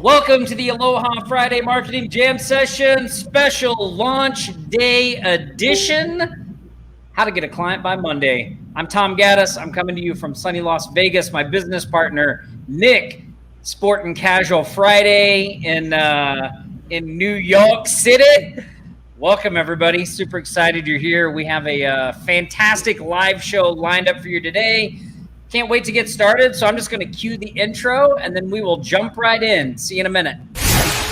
Welcome to the Aloha Friday Marketing Jam Session Special Launch Day Edition. How to get a client by Monday. I'm Tom Gaddis. I'm coming to you from sunny Las Vegas. My business partner, Nick, Sport and Casual Friday in New York City. Welcome, everybody. Super excited you're here. We have a fantastic live show lined up for you today. Can't wait to get started, so I'm just going to cue the intro, and then we will jump right in. See you in a minute.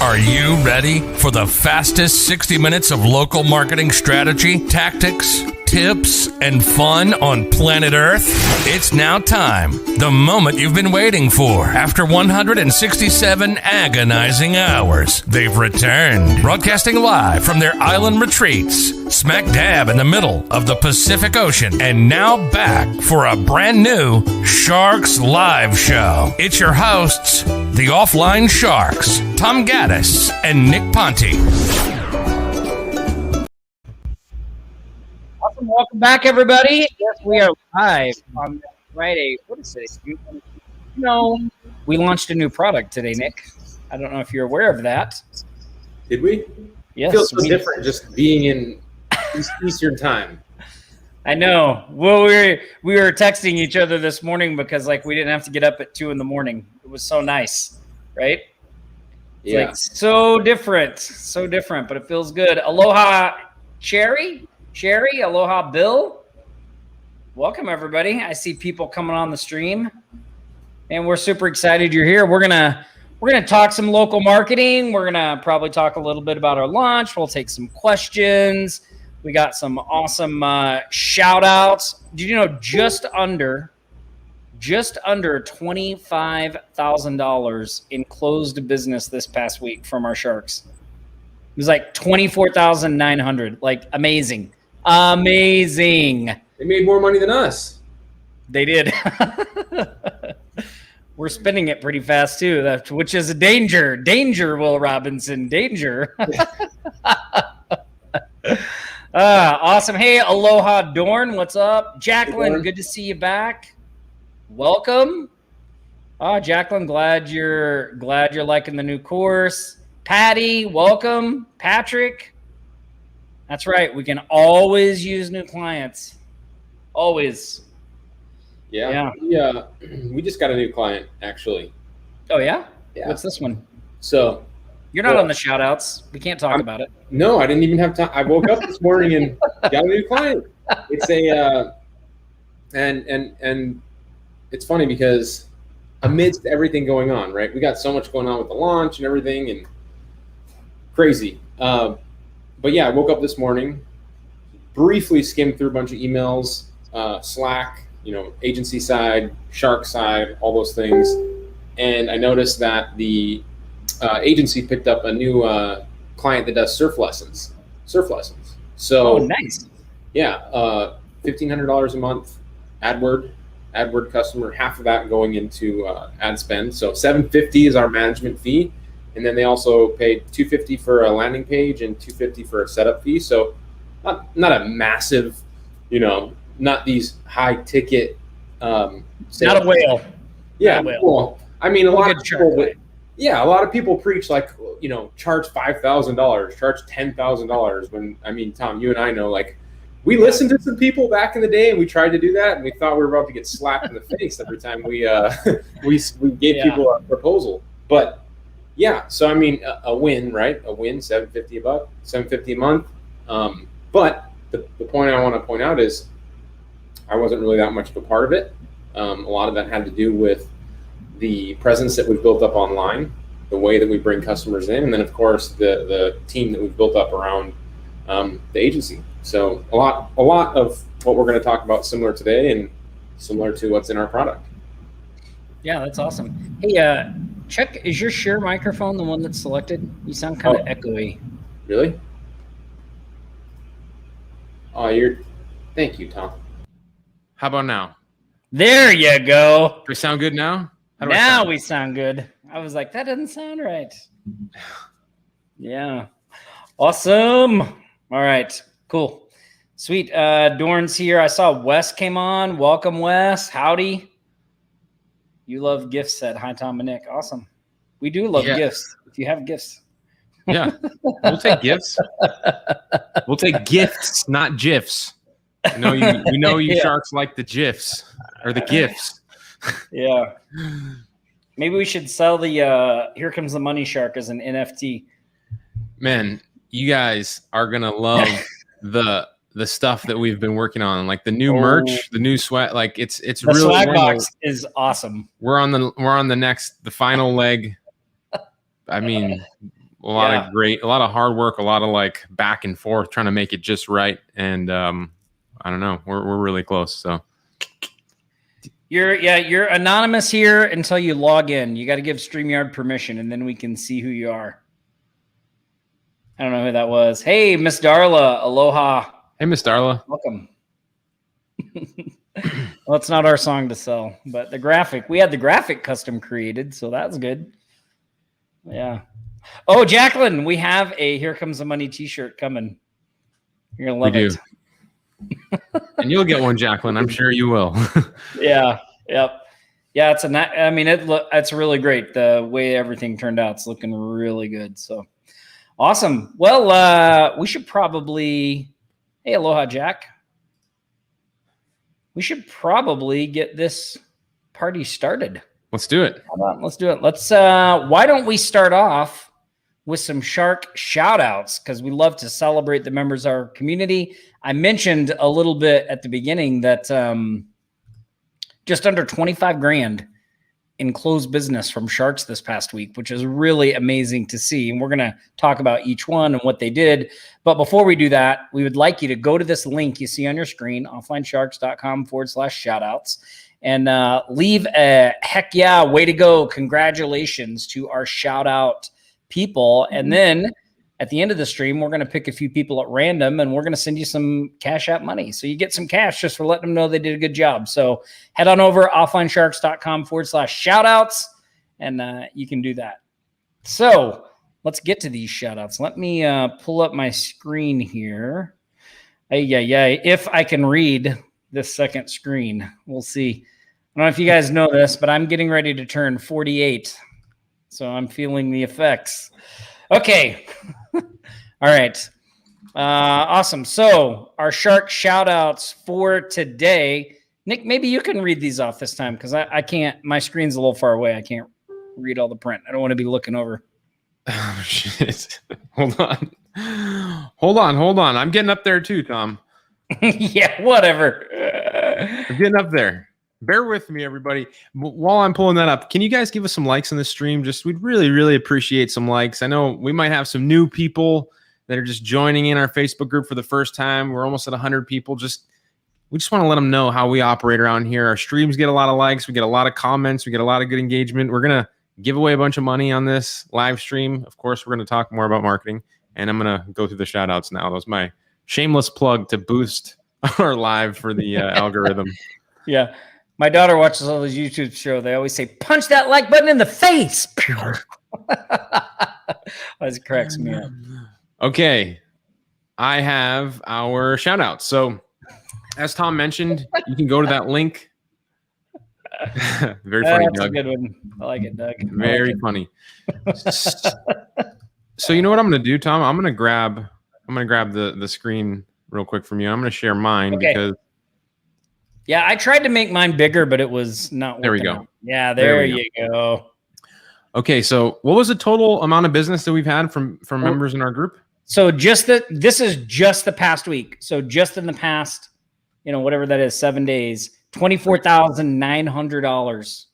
Are you ready for the fastest 60 minutes of local marketing strategy, tactics, tips, and fun on planet Earth? It's now time. The moment you've been waiting for. After 167 agonizing hours, they've returned. Broadcasting live from their island retreats, smack dab in the middle of the Pacific Ocean, and now back for a brand new Sharks Live show. It's your hosts, the Offline Sharks, Tom Gaddis and Nick Ponte. Awesome. Welcome back, everybody. Yes, we are live on Friday. What is it? We launched a new product today, Nick. I don't know if you're aware of that. Did we? Yes. It feels so different just being in Eastern time. I know. Well, we were texting each other this morning because we didn't have to get up at 2 a.m. It was so nice, right? It's so different, but it feels good. Aloha, Sherry, aloha, Bill. Welcome, everybody. I see people coming on the stream, and we're super excited you're here. We're gonna talk some local marketing. We're gonna probably talk a little bit about our launch. We'll take some questions. We got some awesome shout outs. Did you know just under $25,000 in closed business this past week from our Sharks? It was like 24,900. Amazing. They made more money than us. They did. We're spending it pretty fast too, which is a danger. Danger, Will Robinson. Danger. Awesome. Hey, aloha, Dorn. What's up? Jacqueline, good to see you back. Welcome. Jacqueline, glad you're liking the new course. Patty, welcome. Patrick. That's right. We can always use new clients. Always. Yeah. We just got a new client, actually. Oh, yeah? Yeah. What's this one? So you're not on the shout outs. We can't talk about it. No, I didn't even have time. I woke up this morning and got a new client. It's and it's funny because amidst everything going on, right? We got so much going on with the launch and everything and crazy. But yeah, I woke up this morning, briefly skimmed through a bunch of emails, Slack, agency side, Shark side, all those things. And I noticed that the agency picked up a new client that does surf lessons. So nice. Yeah, $1,500 a month AdWord customer, half of that going into ad spend. So $750 is our management fee, and then they also paid $250 for a landing page and $250 for a setup fee. So not a massive, not these high ticket. Not a whale. Yeah, not a whale. Well, I mean, a lot of people preach charge $5,000, charge $10,000. When Tom, you and I know, we listened to some people back in the day, and we tried to do that, and we thought we were about to get slapped in the face every time we gave people a proposal. But yeah, so a win, right? A win, $750 a month. But the point I want to point out is I wasn't really that much of a part of it. A lot of that had to do with the presence that we've built up online, the way that we bring customers in, and then of course the team that we've built up around the agency. So a lot of what we're going to talk about similar today and similar to what's in our product. Yeah, that's awesome. Hey, check, is your share microphone the one that's selected? You sound kind of echoey. Really? Thank you, Tom. How about now? There you go. Do we sound good now? Now we sound good. I was like, that doesn't sound right. Yeah. Awesome. All right. Cool. Sweet. Dorn's here. I saw Wes came on. Welcome, Wes. Howdy. You love gift set. Hi, Tom and Nick. Awesome. We do love gifts. If you have gifts. Yeah. We'll take gifts. We'll take gifts, not GIFs. You know you sharks like the GIFs or the gifts. Yeah. Maybe we should sell the Here Comes the Money Shark as an NFT. Man, you guys are gonna love the stuff that we've been working on, like the new merch, the new sweat. Like it's the really swag box is awesome. We're on the final leg. I mean, a lot of hard work, a lot of like back and forth trying to make it just right. And I don't know, we're really close. So you're anonymous here until you log in. You got to give StreamYard permission, and then we can see who you are. I don't know who that was. Hey, Miss Darla, aloha. Hey, Miss Darla. Welcome. Well, it's not our song to sell, but we had the graphic custom created, so that's good. Yeah. Oh, Jacqueline, we have a Here Comes the Money t-shirt coming. You're going to love it. And you'll get one, Jacqueline. I'm sure you will. Yeah. Yep. Yeah, it's really great. The way everything turned out, it's looking really good. So awesome. Well, we should probably, hey, aloha, Jack. We should probably get this party started. Let's do it. How about, let's do it. Why don't we start off with some shark shout outs? Because we love to celebrate the members of our community. I mentioned a little bit at the beginning that just under 25 grand in closed business from sharks this past week, which is really amazing to see. And we're going to talk about each one and what they did. But before we do that, we would like you to go to this link you see on your screen, offlinesharks.com/shoutouts, and leave a heck yeah, way to go, congratulations to our shout out people. And then at the end of the stream, we're going to pick a few people at random, and we're going to send you some Cash App money. So you get some cash just for letting them know they did a good job. So head on over offlinesharks.com/shoutouts, and you can do that. So let's get to these shoutouts. Let me pull up my screen here. If I can read this second screen, we'll see. I don't know if you guys know this, but I'm getting ready to turn 48. So I'm feeling the effects. Okay. All right. Awesome. So our shark shout outs for today. Nick, maybe you can read these off this time because I can't. My screen's a little far away. I can't read all the print. I don't want to be looking over. Oh, shit. Hold on. I'm getting up there too, Tom. Yeah, whatever. I'm getting up there. Bear with me, everybody. While I'm pulling that up, can you guys give us some likes on the stream? We'd really, really appreciate some likes. I know we might have some new people that are just joining in our Facebook group for the first time. We're almost at 100 people. We just want to let them know how we operate around here. Our streams get a lot of likes. We get a lot of comments. We get a lot of good engagement. We're going to give away a bunch of money on this live stream. Of course, we're going to talk more about marketing, and I'm going to go through the shout outs now. That was my shameless plug to boost our live for the algorithm. Yeah. My daughter watches all those YouTube shows. They always say, punch that like button in the face. It cracks me up. Okay. I have our shout outs. So as Tom mentioned, you can go to that link. Very funny, That's Doug. A good one. I like it, Doug. Very funny. So you know what I'm going to do, Tom? I'm going to grab the screen real quick from you. I'm going to share mine because yeah, I tried to make mine bigger, but it was not working. There we go. Out. Yeah, there you go. Okay, so what was the total amount of business that we've had from members in our group? So this is just the past week. So just in the past, whatever that is, 7 days, $24,900.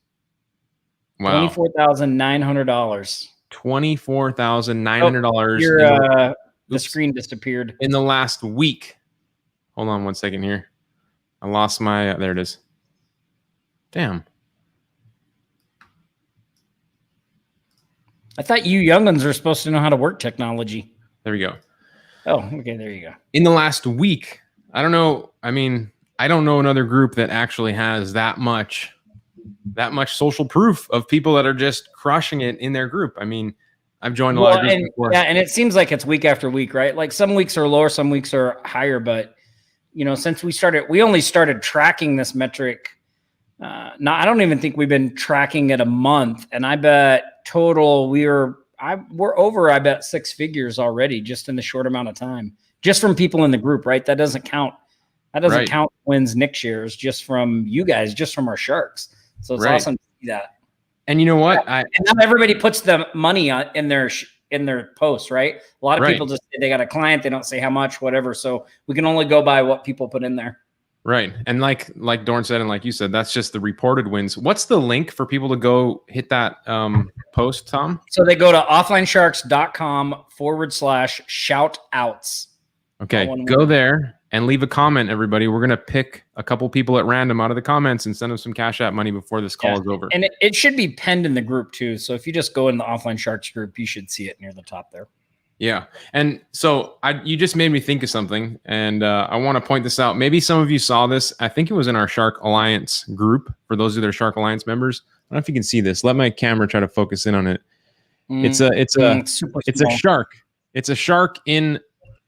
Wow. $24,900. $24,900. The screen disappeared in the last week. Hold on 1 second here. I lost my, there it is. Damn. I thought you young'uns are supposed to know how to work technology. There we go. Oh, okay. There you go. In the last week, I don't know. I mean, I don't know another group that actually has that much social proof of people that are just crushing it in their group. I mean, I've joined a lot of groups before. Yeah, and it seems like it's week after week, right? Like some weeks are lower, some weeks are higher, but since we only started tracking this metric. I don't even think we've been tracking it a month, and I bet total, we're over, I bet, 6 figures already just in the short amount of time, just from people in the group, right? That doesn't count. That doesn't count wins Nick shares, just from you guys, just from our sharks. So it's awesome to see that. And you know what? And now everybody puts the money in their posts, right? A lot of people just say they got a client, they don't say how much, whatever. So we can only go by what people put in there. Right. And like Dorn said, and like you said, that's just the reported wins. What's the link for people to go hit that post, Tom? So they go to offlinesharks.com/shout-outs. Okay. Go there and leave a comment, everybody. We're going to pick a couple people at random out of the comments and send them some Cash App money before this call is over. And it should be pinned in the group too. So if you just go in the Offline Sharks group, you should see it near the top there. Yeah. And so you just made me think of something, and I want to point this out. Maybe some of you saw this. I think it was in our Shark Alliance group for those of their Shark Alliance members. I don't know if you can see this. Let my camera try to focus in on it. It's a shark. It's a shark in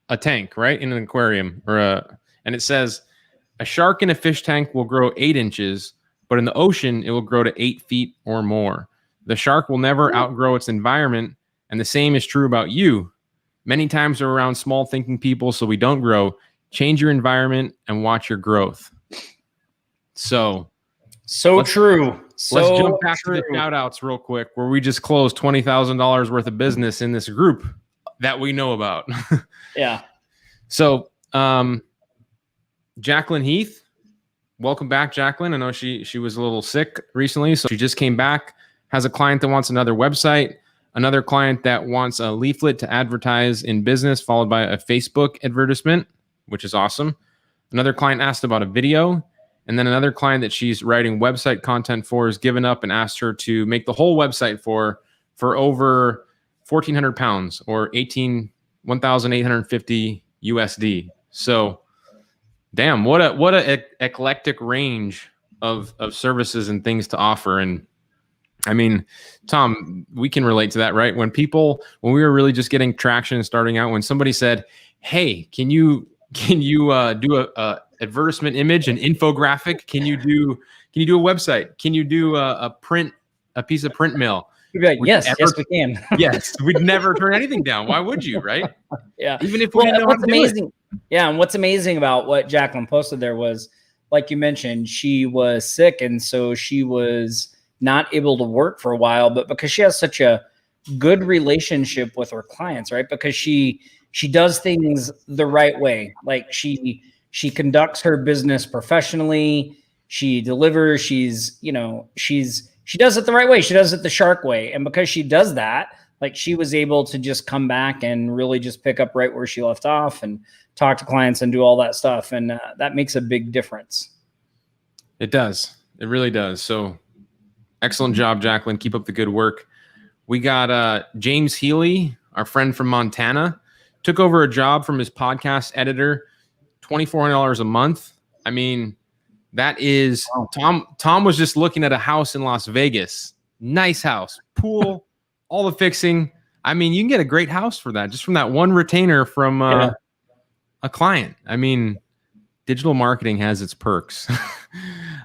a tank, right? In an aquarium and it says a shark in a fish tank will grow 8 inches, but in the ocean, it will grow to 8 feet or more. The shark will never outgrow its environment. And the same is true about you. Many times we're around small thinking people, so we don't grow. Change your environment and watch your growth. So true. Let's jump back to the shout outs real quick, where we just closed $20,000 worth of business in this group that we know about. Yeah. So, Jacqueline Heath, welcome back, Jacqueline. I know she was a little sick recently, so she just came back. Has a client that wants another website. Another client that wants a leaflet to advertise in business, followed by a Facebook advertisement, which is awesome. Another client asked about a video. And then another client that she's writing website content for has given up and asked her to make the whole website for over 1,400 pounds or 1,850 USD. So, damn, what a eclectic range of services and things to offer. And I mean, Tom, we can relate to that, right? When we were really just getting traction and starting out, when somebody said, "Hey, can you do a advertisement image, an infographic? Can you do a website? Can you do a piece of print mail?" You'd be like, yes, we can. Yes, we'd never turn anything down. Why would you, right? Yeah, even if we didn't know how to do it. Yeah, and what's amazing about what Jacqueline posted there was, like you mentioned, she was sick, and so she was not able to work for a while, but because she has such a good relationship with her clients, right? Because she does things the right way. Like she conducts her business professionally. She delivers. She does it the right way. She does it the shark way. And because she does that, like she was able to just come back and really just pick up right where she left off and talk to clients and do all that stuff. And that makes a big difference. It does. It really does. So, excellent job, Jacqueline. Keep up the good work. We got James Healy, our friend from Montana, took over a job from his podcast editor, $2,400 a month. I mean, that is Tom was just looking at a house in Las Vegas. Nice house, pool, all the fixing. I mean, you can get a great house for that, just from that one retainer from a client. I mean, digital marketing has its perks.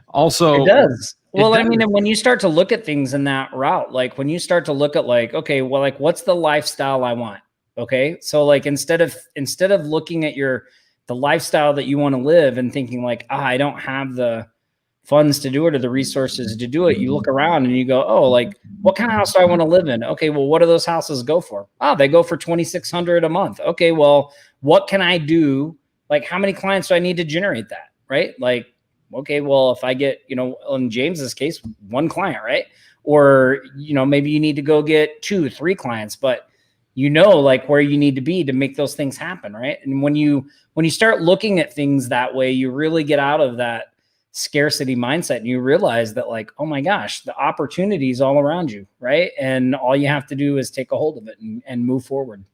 Also, it does. Well, I mean, and when you start to look at things in that route, like when you start to look at like, okay, well, like what's the lifestyle I want? Okay. So like, instead of looking at the lifestyle that you want to live and thinking like, I don't have the funds to do it or the resources to do it. You look around and you go, oh, like what kind of house do I want to live in? Okay. Well, what do those houses go for? Oh, they go for $2,600 a month. Okay. Well, what can I do? Like how many clients do I need to generate that? Right. Like, okay, well, if I get, in James's case, 1 client, right? Or, maybe you need to go get 2, 3 clients, but like where you need to be to make those things happen, right? And when you start looking at things that way, you really get out of that scarcity mindset and you realize that like, oh my gosh, the opportunity is all around you, right? And all you have to do is take a hold of it and move forward.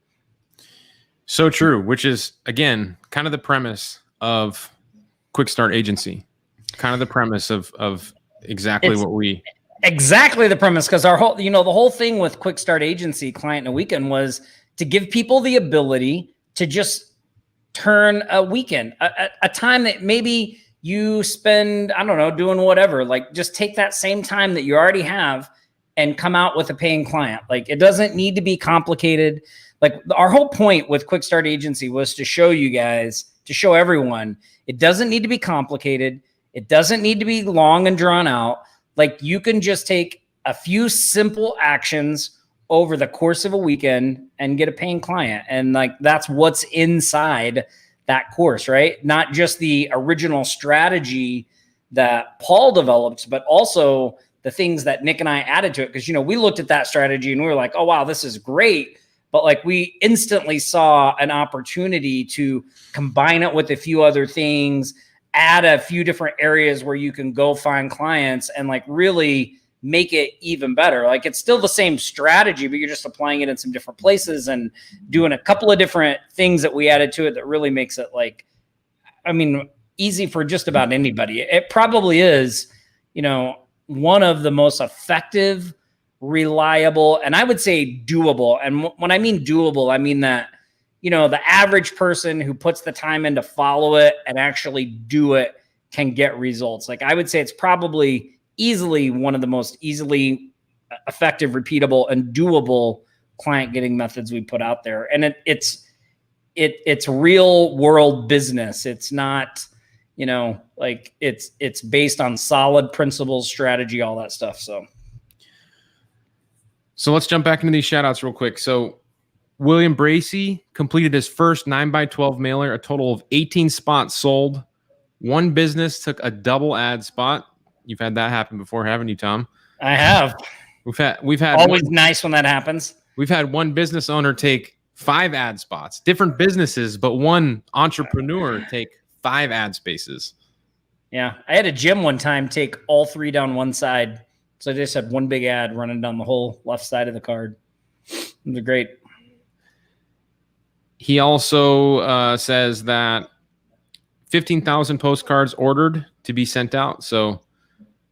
So true, which is, again, kind of the premise of Quick Start Agency. Kind of the premise of exactly the premise, because our whole, the whole thing with Quick Start Agency Client in a Weekend was to give people the ability to just turn a weekend, a time that maybe you spend, I don't know, doing whatever, like just take that same time that you already have and come out with a paying client. Like, it doesn't need to be complicated. Like, our whole point with Quick Start Agency was to show you guys, to show everyone, it doesn't need to be complicated. It doesn't need to be long and drawn out. Like, you can just take a few simple actions over the course of a weekend and get a paying client. And like, that's what's inside that course, right? Not just the original strategy that Paul developed, but also the things that Nick and I added to it. Because, we looked at that strategy and we were like, oh, wow, this is great. But like, we instantly saw an opportunity to combine it with a few other things, add a few different areas where you can go find clients and like really make it even better. Like, it's still the same strategy, but you're just applying it in some different places and doing a couple of different things that we added to it that really makes it like, easy for just about anybody. It probably is, one of the most effective, reliable, and I would say doable. And when I mean doable, I mean that, the average person who puts the time in to follow it and actually do it can get results. Like, I would say it's probably easily one of the most easily effective, repeatable, and doable client getting methods we put out there. And it's real world business. It's not, like it's based on solid principles, strategy, all that stuff. So let's jump back into these shout outs real quick. So William Bracey completed his first 9x12 mailer, a total of 18 spots sold. One business took a double ad spot. You've had that happen before, haven't you, Tom? I have. We've had always nice when that happens. We've had one business owner take 5 ad spots, different businesses, but one entrepreneur take 5 ad spaces. Yeah. I had a gym one time take all 3 down one side. So I just had one big ad running down the whole left side of the card. It was great. He also says that 15,000 postcards ordered to be sent out. So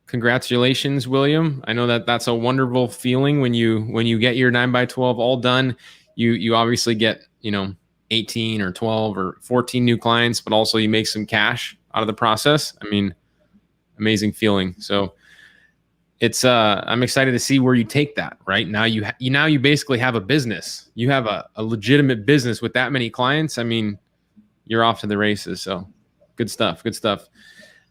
congratulations, William. I know that that's a wonderful feeling when you get your 9x12 all done. You obviously get, 18 or 12 or 14 new clients, but also you make some cash out of the process. Amazing feeling. So it's I'm excited to see where you take that. Right now, you basically have a business. You have a legitimate business with that many clients. You're off to the races. So good stuff. Good stuff.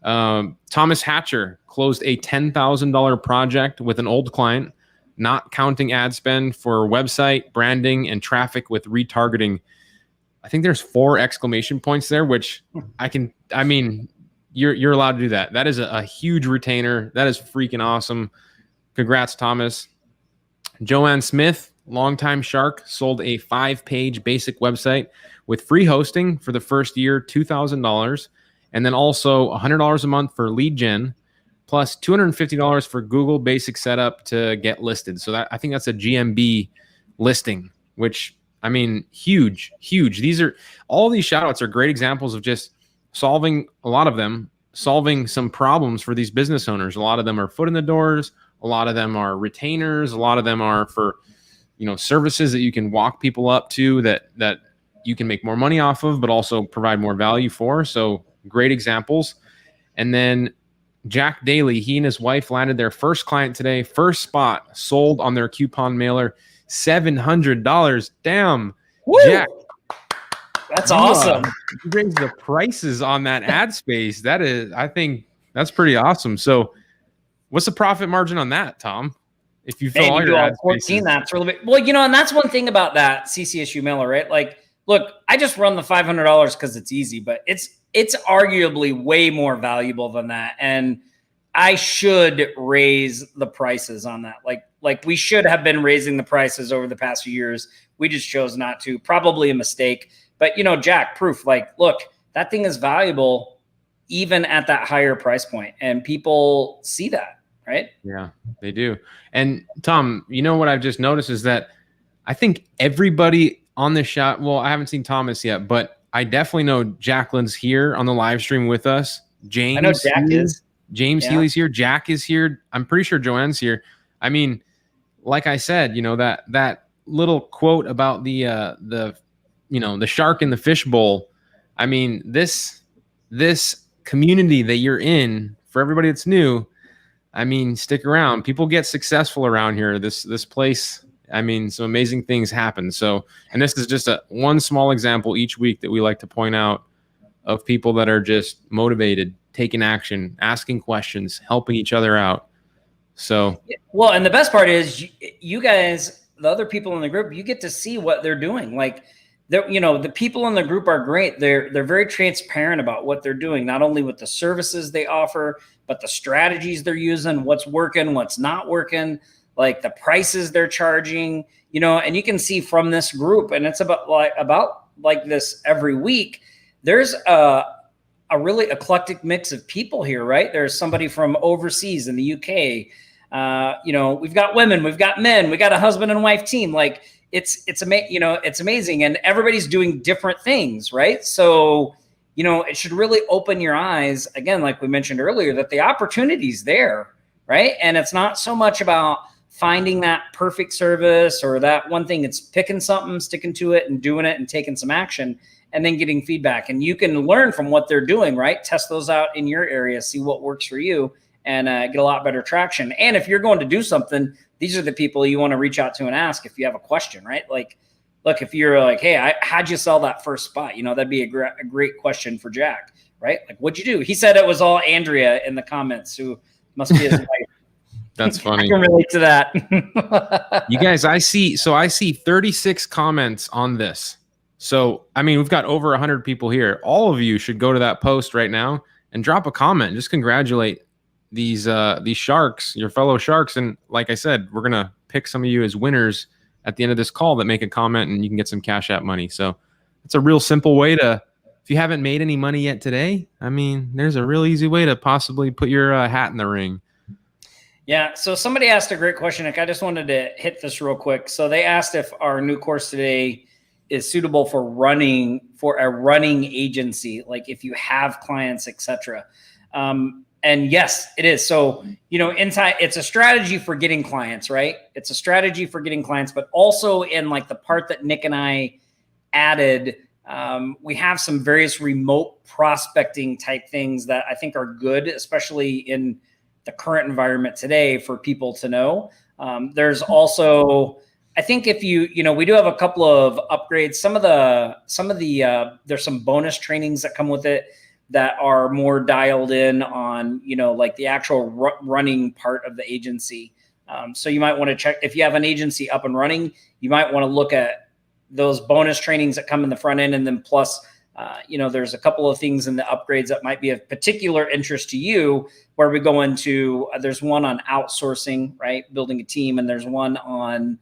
Thomas Hatcher closed a $10,000 project with an old client, not counting ad spend for website branding and traffic with retargeting. I think there's 4 exclamation points there, which you're allowed to do that. That is a huge retainer. That is freaking awesome. Congrats, Thomas. Joanne Smith, longtime shark, sold a 5-page basic website with free hosting for the first year, $2,000. And then also $100 a month for lead gen, plus $250 for Google basic setup to get listed. So I think that's a GMB listing, which, huge. All these shout outs are great examples of just solving some problems for these business owners. A lot of them are foot in the doors. A lot of them are retainers. A lot of them are for, services that you can walk people up to that you can make more money off of, but also provide more value for. So great examples. And then Jack Daly, he and his wife landed their first client today. First spot sold on their coupon mailer, $700. Damn, woo! Jack. That's awesome. You raised the prices on that ad space. I think that's pretty awesome. So what's the profit margin on that, Tom? If you fill all your ad 14, spaces? that's really big. Well, and that's one thing about that CCSU mailer, right? Like, look, I just run the $500 because it's easy, but it's arguably way more valuable than that. And I should raise the prices on that. Like we should have been raising the prices over the past few years. We just chose not to. Probably a mistake. But, Jack, proof, look, that thing is valuable even at that higher price point. And people see that, right? Yeah, they do. And Tom, what I've just noticed is that I think everybody on this shot, well, I haven't seen Thomas yet, but I definitely know Jacqueline's here on the live stream with us. James, I know Jack is. James Healy's here. Jack is here. I'm pretty sure Joanne's here. Like I said, that little quote about the shark in the fishbowl. This community that you're in, for everybody that's new, I mean, stick around. People get successful around here. This place, I mean, some amazing things happen. So, and this is just one small example each week that we like to point out of people that are just motivated, taking action, asking questions, helping each other out. So, well, and the best part is you guys, the other people in the group, you get to see what they're doing. Like, the people in the group are great. They're very transparent about what they're doing, not only with the services they offer, but the strategies they're using, what's working, what's not working, like the prices they're charging, and you can see from this group, and it's about like this every week. There's a really eclectic mix of people here, right? There's somebody from overseas in the UK. We've got women, we've got men, we got a husband and wife team. Like it's amazing, and everybody's doing different things, right? So, it should really open your eyes again, like we mentioned earlier, that the opportunity's there, right? And it's not so much about finding that perfect service or that one thing. It's picking something, sticking to it, and doing it, and taking some action, and then getting feedback. And you can learn from what they're doing, right? Test those out in your area, see what works for you, and get a lot better traction. And if you're going to do something, these are the people you want to reach out to and ask if you have a question, right? Like, look, if you're like, hey, how'd you sell that first spot? That'd be a great question for Jack, right? Like, what'd you do? He said it was all Andrea in the comments, who must be his wife. That's funny. I can relate to that. You guys, I see 36 comments on this. So, I mean, we've got over 100 people here. All of you should go to that post right now and drop a comment. Just congratulate these sharks, your fellow sharks. And like I said, we're going to pick some of you as winners at the end of this call that make a comment, and you can get some Cash App money. So it's a real simple way to, if you haven't made any money yet today, I mean, there's a real easy way to possibly put your hat in the ring. Yeah. So somebody asked a great question, Nick. I just wanted to hit this real quick. So they asked if our new course today is suitable for a running agency, like if you have clients, etc. And yes, it is. So, inside, it's a strategy for getting clients, right? It's a strategy for getting clients, but also in like the part that Nick and I added, we have some various remote prospecting type things that I think are good, especially in the current environment today, for people to know. There's also, I think if we do have a couple of upgrades. Some of the there's some bonus trainings that come with it that are more dialed in on, like the actual running part of the agency. So you might want to check, if you have an agency up and running, you might want to look at those bonus trainings that come in the front end. And then plus, there's a couple of things in the upgrades that might be of particular interest to you, where we go into, there's one on outsourcing, right? Building a team. And there's one on,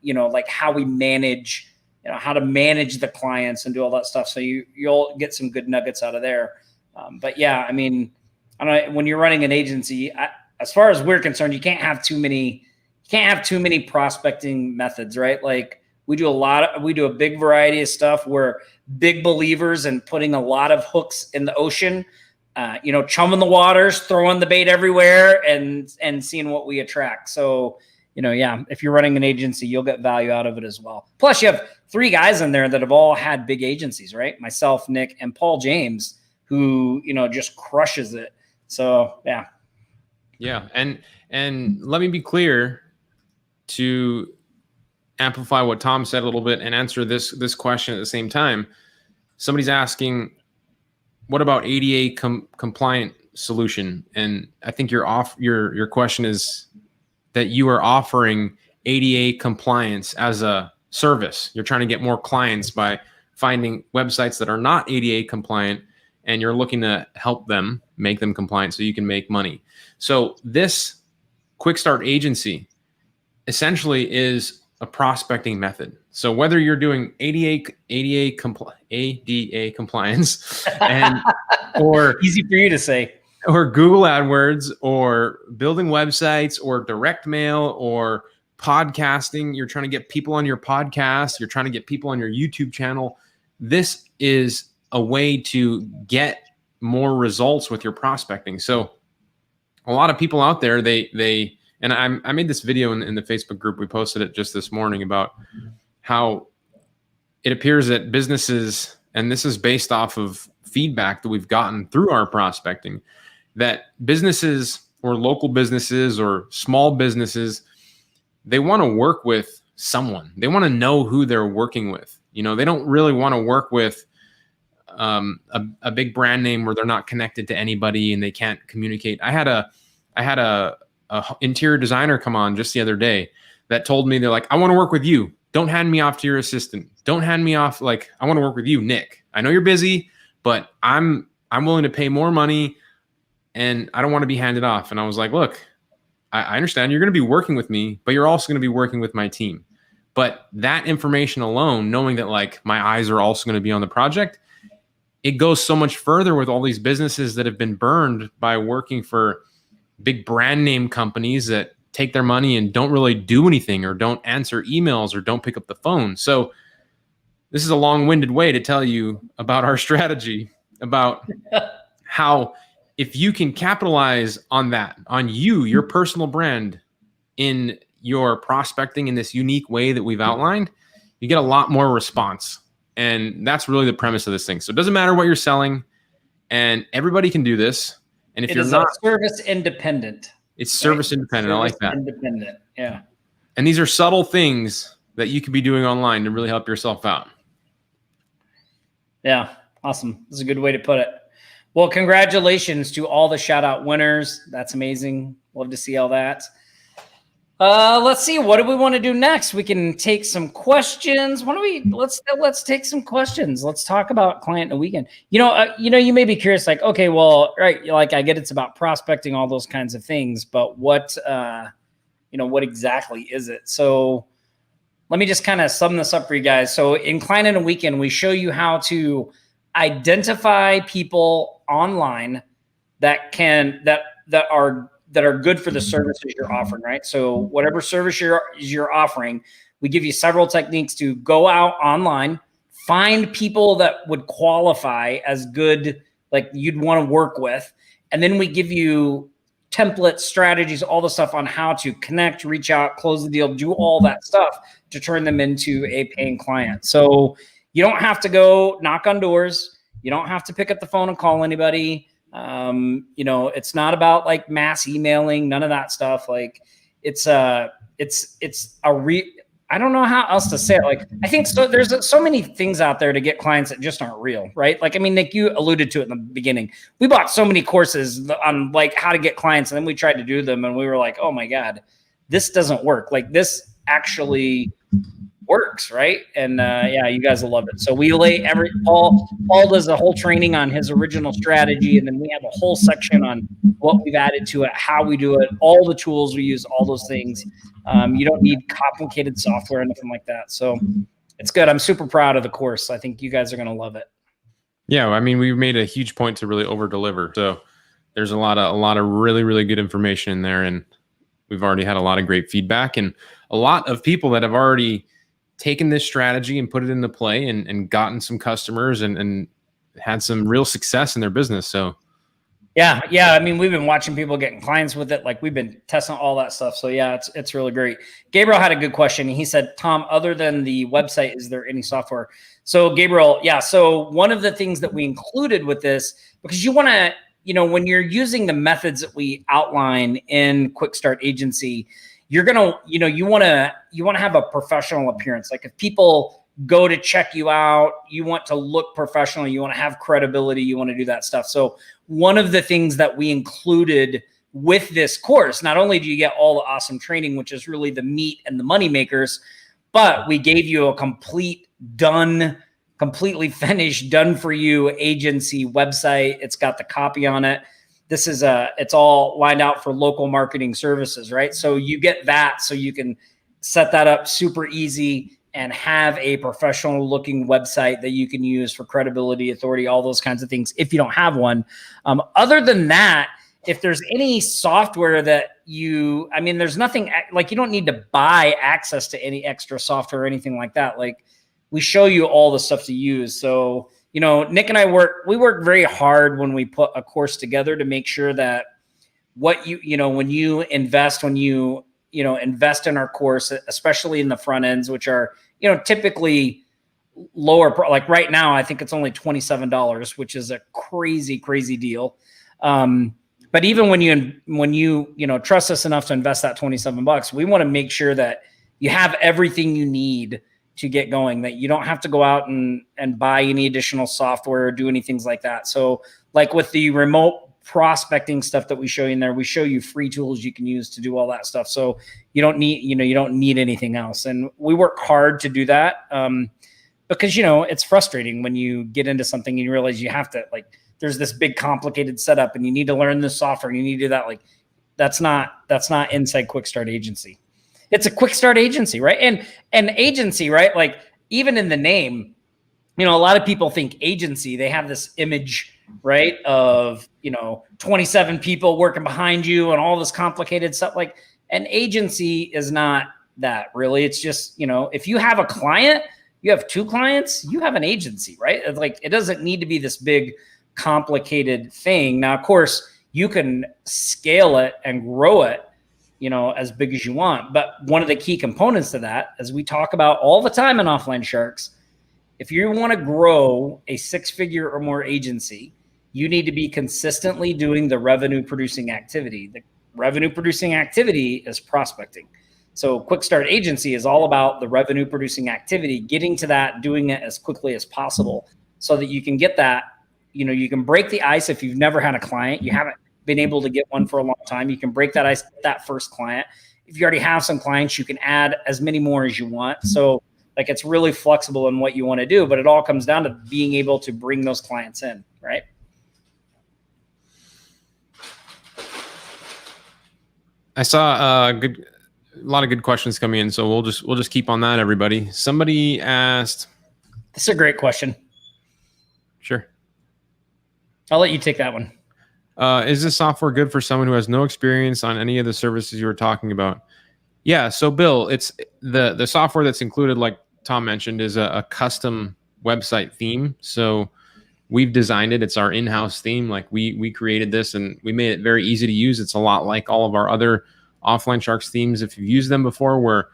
like how we manage, how to manage the clients and do all that stuff. So you'll get some good nuggets out of there. But yeah, I mean, I don't know, when you're running an agency, as far as we're concerned, you can't have too many prospecting methods, right? Like we do a big variety of stuff. We're big believers in putting a lot of hooks in the ocean, chumming the waters, throwing the bait everywhere, and seeing what we attract. So, yeah, if you're running an agency, you'll get value out of it as well. Plus, you have 3 guys in there that have all had big agencies, right? Myself, Nick, and Paul James, who, just crushes it. So, yeah. Yeah. And let me be clear, to amplify what Tom said a little bit and answer this question at the same time. Somebody's asking, what about ADA compliant solution? And I think your question is that you are offering ADA compliance as a service. You're trying to get more clients by finding websites that are not ADA compliant, and you're looking to help them make them compliant so you can make money. So this Quick Start agency essentially is a prospecting method. So whether you're doing ADA compliance and or easy for you to say, or Google AdWords, or building websites, or direct mail, or podcasting, you're trying to get people on your podcast, you're trying to get people on your YouTube channel. This is a way to get more results with your prospecting. So a lot of people out there, and I made this video in the Facebook group. We posted it just this morning about how it appears that businesses, and this is based off of feedback that we've gotten through our prospecting, that businesses local businesses or small businesses, they want to work with someone. They want to know who they're working with. You know, they don't really want to work with a big brand name where they're not connected to anybody and they can't communicate. I had a interior designer come on just the other day that told me, they're like, I want to work with you. Don't hand me off to your assistant. Don't hand me off. Like, I want to work with you, Nick. I know you're busy, but I'm willing to pay more money and I don't want to be handed off. And I was like, look, I understand you're going to be working with me, but you're also going to be working with my team. But that information alone, knowing that like my eyes are also going to be on the project, it goes so much further with all these businesses that have been burned by working for big brand name companies that take their money and don't really do anything or don't answer emails or don't pick up the phone. So this is a long-winded way to tell you about our strategy, about how if you can capitalize on that, on you, your personal brand in your prospecting in this unique way that we've outlined, you get a lot more response. And that's really the premise of this thing. So it doesn't matter what you're selling, and everybody can do this. And if you're not service independent, it's service independent. I like that. Independent. Yeah. And these are subtle things that you could be doing online to really help yourself out. Yeah. Awesome. That's a good way to put it. Well, congratulations to all the shout out winners. That's amazing. Love to see all that. Let's see. What do we want to do next? We can take some questions. Let's take some questions. Let's talk about client of the weekend. You may be curious, like, okay, well, right. Like, I get it's about prospecting, all those kinds of things, but what exactly is it? So let me just kind of sum this up for you guys. So in client of the weekend, we show you how to identify people online that are good for the services you're offering, right? So whatever service you're offering, we give you several techniques to go out online, find people that would qualify as good, like you'd want to work with. And then we give you templates, strategies, all the stuff on how to connect, reach out, close the deal, do all that stuff to turn them into a paying client. So you don't have to go knock on doors. You don't have to pick up the phone and call anybody. It's not about like mass emailing, none of that stuff. Like I don't know how else to say it. Like, I think so. There's so many things out there to get clients that just aren't real, right? Like, I mean, Nick, you alluded to it in the beginning. We bought so many courses on like how to get clients, and then we tried to do them, and we were like, oh my God, this doesn't work. Like, this actually works, right? And you guys will love it. So we lay Paul does a whole training on his original strategy, and then we have a whole section on what we've added to it, how we do it, all the tools we use, all those things. You don't need complicated software or anything like that. So it's good. I'm super proud of the course. I think you guys are going to love it. Yeah, I mean, we've made a huge point to really over deliver. So there's a lot of really, really good information in there, and we've already had a lot of great feedback and a lot of people that have already taken this strategy and put it into play and gotten some customers and had some real success in their business. So yeah. I mean, we've been watching people getting clients with it. Like, we've been testing all that stuff. So yeah, it's really great. Gabriel had a good question. He said, Tom, other than the website, is there any software? So Gabriel, yeah. So one of the things that we included with this, because you want to, when you're using the methods that we outline in Quick Start Agency, you're going to, you want to have a professional appearance. Like, if people go to check you out, you want to look professional, you want to have credibility, you want to do that stuff. So one of the things that we included with this course, not only do you get all the awesome training, which is really the meat and the money makers, but we gave you a completely finished, done for you agency website. It's got the copy on it. This is it's all lined out for local marketing services, right? So you get that, so you can set that up super easy and have a professional looking website that you can use for credibility, authority, all those kinds of things if you don't have one. Other than that, if there's any software that there's nothing like, you don't need to buy access to any extra software or anything like that. Like, we show you all the stuff to use. So, Nick and I work very hard when we put a course together to make sure that when you invest in our course, especially in the front ends, which are, typically lower, like right now, I think it's only $27, which is a crazy, crazy deal. But But even when you trust us enough to invest that $27, we want to make sure that you have everything you need to get going, that you don't have to go out and buy any additional software or do any things like that. So like with the remote prospecting stuff that we show you in there, we show you free tools you can use to do all that stuff. So you don't need anything else. And we work hard to do that. Because, it's frustrating when you get into something and you realize you have to, like, there's this big complicated setup and you need to learn this software and you need to do that. Like, that's not inside Quick Start Agency. It's a quick start agency, right? And an agency, right? Like, even in the name, a lot of people think agency, they have this image, right, of, 27 people working behind you and all this complicated stuff. Like, an agency is not that, really. It's just, if you have a client, you have 2 clients, you have an agency, right? It's like, it doesn't need to be this big complicated thing. Now, of course, you can scale it and grow it, as big as you want. But one of the key components to that, as we talk about all the time in Offline Sharks, if you want to grow a 6-figure or more agency, you need to be consistently doing the revenue producing activity. The revenue producing activity is prospecting. So Quick Start Agency is all about the revenue producing activity, getting to that, doing it as quickly as possible so that you can get that, you can break the ice. If you've never had a client, you haven't been able to get one for a long time, you can break that ice, that first client. If you already have some clients, you can add as many more as you want. So like, it's really flexible in what you want to do, but it all comes down to being able to bring those clients in, right? I saw a lot of good questions coming in, so we'll just keep on that, everybody. Somebody asked. That's a great question. Sure. I'll let you take that one. Is this software good for someone who has no experience on any of the services you were talking about? Yeah. So Bill, it's the software that's included, like Tom mentioned, is a custom website theme. So we've designed it. It's our in-house theme. Like we created this and we made it very easy to use. It's a lot like all of our other Offline Sharks themes, if you've used them before, where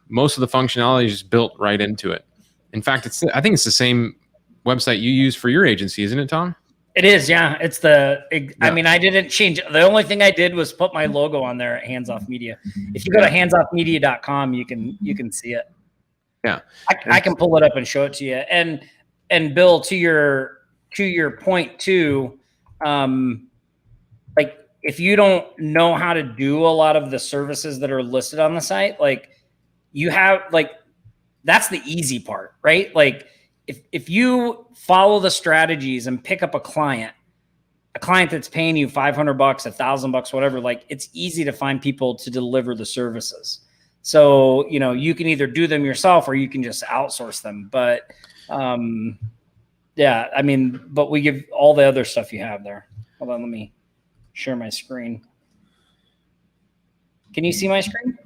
most of the functionality is just built right into it. In fact, I think it's the same website you use for your agency, isn't it, Tom? It is, yeah. It's I mean, I didn't change it. The only thing I did was put my logo on there at Hands Off Media. If you go to handsoffmedia.com, you can see it. Yeah. I can pull it up and show it to you. And Bill, to your point too, like, if you don't know how to do a lot of the services that are listed on the site, like, you have, like, that's the easy part, right? Like, if you follow the strategies and pick up a client that's paying you $500, $1,000, whatever, like, it's easy to find people to deliver the services. So, you can either do them yourself or you can just outsource them. But, yeah, I mean, but we give all the other stuff you have there. Hold on, let me share my screen. Can you see my screen?